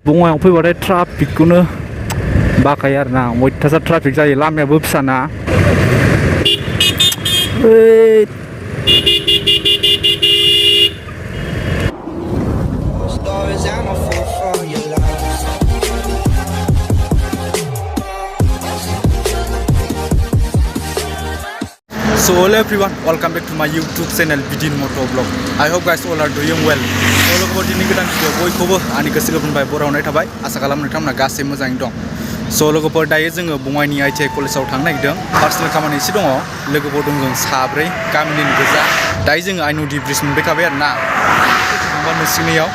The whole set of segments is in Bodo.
Bongaigaयाव फैबाथाय ट्राफिकखौनो बाखायो आरोना अयथासार ट्राफिक जायो लामायाबो फिसाना So hello everyone, welcome back to my YouTube channel Bidin Moto vlog. I hope guys all are doing well. So लोगोफोर दिनै गोदान भिडिअ बयखौबो आंनि गोसो गोरबोनिफ्राय बरायनाय थाबाय आसा खालामो नोंथांमोना गासै मोजाङै दं. So लोगोफोर दायो जोङो बङाइनि ITI कलेजाव थांनो नागिरदों. पार्सनेल खामानि एसे दङ. लोगोफोर दं जों साब्रै गामिनि गोजा. दायो जोङो आइन'दि ब्रिज मोनफैखाबाय आरोना. थांबा नोंसिनियाव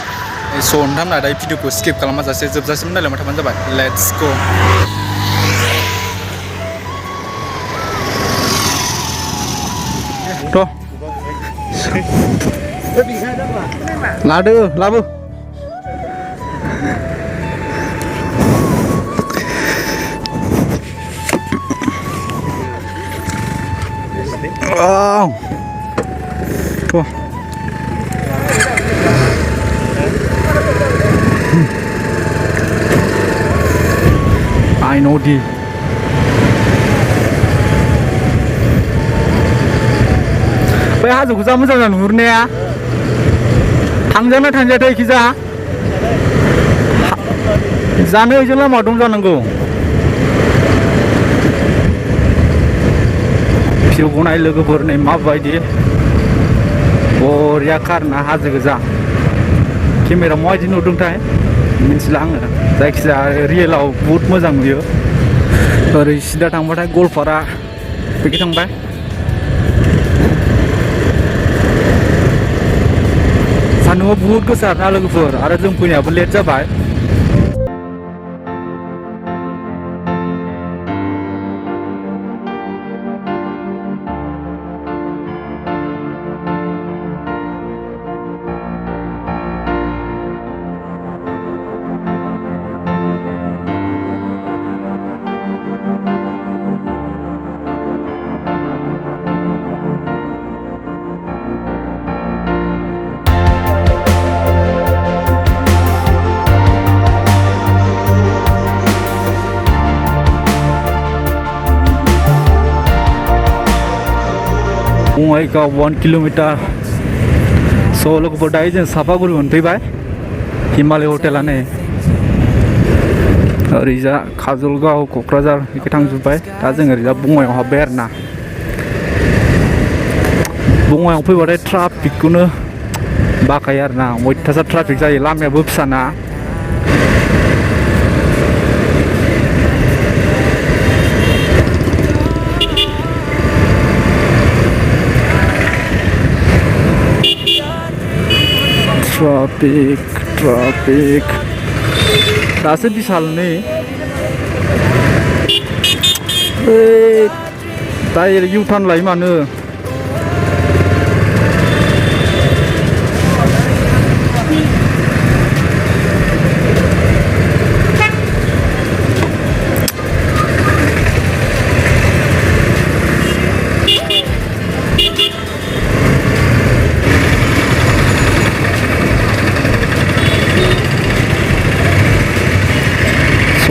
स' नोंथांमोना दायो भिडिअखौ स्किप खालामाजासे जोबजासिम नायलांबाय थाबानो जाबाय. Let's go. Tuh. Lado, labu. Wow. Tuh. I know the. बै हाजोखौ जा मोजां नुहुरनाया थांजाना थांजायाथाय इखिजा जानो ओइजों लामा दं जानांगौ भिउखौ नाय लोगोफोर नै माबायदि बरिया खारना हाजो गोजा केमेरा माबायदि नुदोंथाय मिन्थिला आङो जायखिजाया रियेलाव बुहुत मोजां नुयो ओरै सिदा थांबाथाय गवालपारा बेखै थांबाय सान्दुंआ बुहुत गोसा आरोना लोगोफोर आरो जों फैनायाबो लेट जाबाय Bongaigaव 1 किलोमीटर स' लोगोफोर दायो जों सापागुरि मोनफैबाय हिमालय हटेला नै ओरैजा काजलगाव क'क्राझार बेखै थांजोब्बाय दा जों ओरैजा बङाइगाव हाबबाय आरोना बङाइगाव फैबाथाय ट्राफिकखौनो बाखायो आरोना अयथासार ट्राफिक जायो लामायाबो फिसाना ट्राफिक दासो बिसाल नै डाइरेक्ट इउटार्न लायो मानो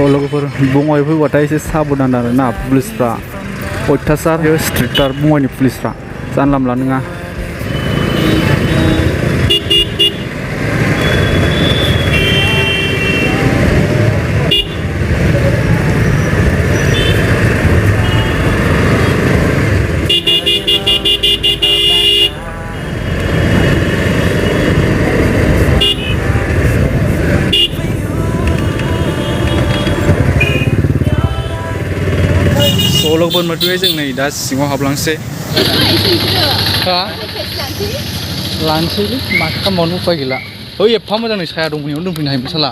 लोगोफोर बङाइ फैबाथाय एसे साबधान आरोना पुलिसफ्रा अयथासार स्ट्रिक्टार बङाइनि पुलिसफ्रा जानला मोनला नङा लोगोफोर मोनफैबाय जों नै दा सिङाव हाबलांसै लानोसैलै माथो खालामबावनो उफाय गैला ओइ एफा मोजां नै साया दं बेयावनो दोनफैनो हायोमोन साला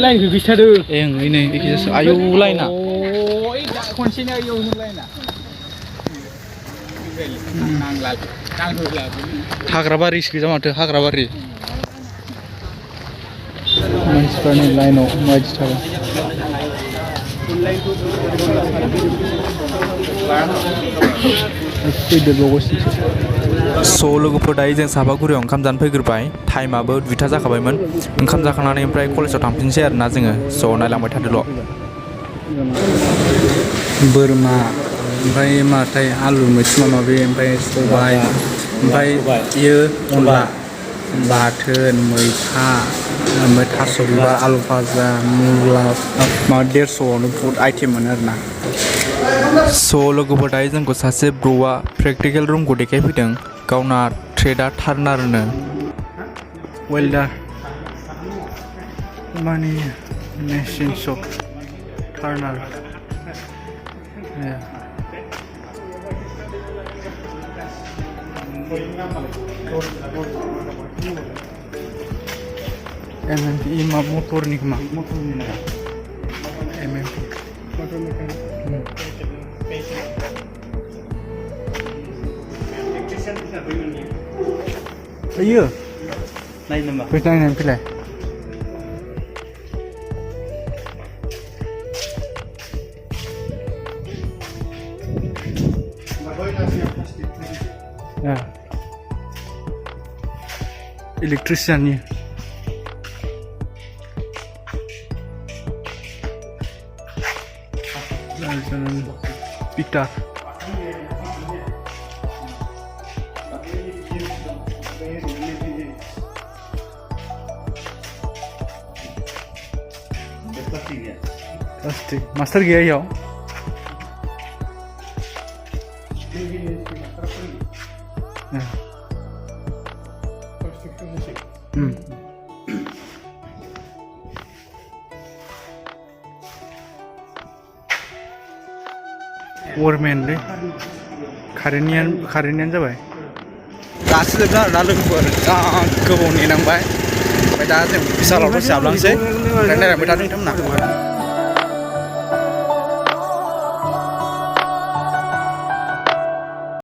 लाइनखौ गैथारो ए ओइ नै एखिजासो आयौ लाइना हाग्राबारिसो गोजा माथो हाग्राबारि मानसिफ्रा नै लाइनाव माबायदि थाबाय फैदेरबावगासिनोसो स' लोगोफोर दायो जों सापागुरियाव ओंखाम जानो फैग्रोबाय टाइमाबो 2टा जाखाबायमोन ओंखाम जाखांनानै ओमफ्राय कलेजाव थांफिनसै आरोना जोङो स' नायलांबाय थादोल' बोरमा ओमफ्राय माथाय आलु मैथ्रु माबा माबि ओमफ्राय सबाय ओमफ्राय इयो अनला बाथोन मैथा ओमफ्राय थास' बिबार आलु भाजा मुला माबा 150आवनो बहुत आइटेम मोनो आरोना स' लोगोफोर दायो जोंखौ सासे ब्र'आ प्रेक्टिकेल रुमखौ देखायफैदों गावना ट्रेडआ टार्नारनो वेल्डार माने मेसिन शप टार्नार MMP मा मटरनि खोमा MMP Iya. Naik nama. Kita naik pilih. Ya. Elektrisian ni. Peter. Plastik. Master gaya ya. Warman deh. Karenian जाबाय. गासिबो जाना लोगोफोर गोबाव नेनांबाय ओमफ्राय दा जों बिसालावथ' जाबलांसै ओमफ्राय नायलांबाय थादों नोंथांमोना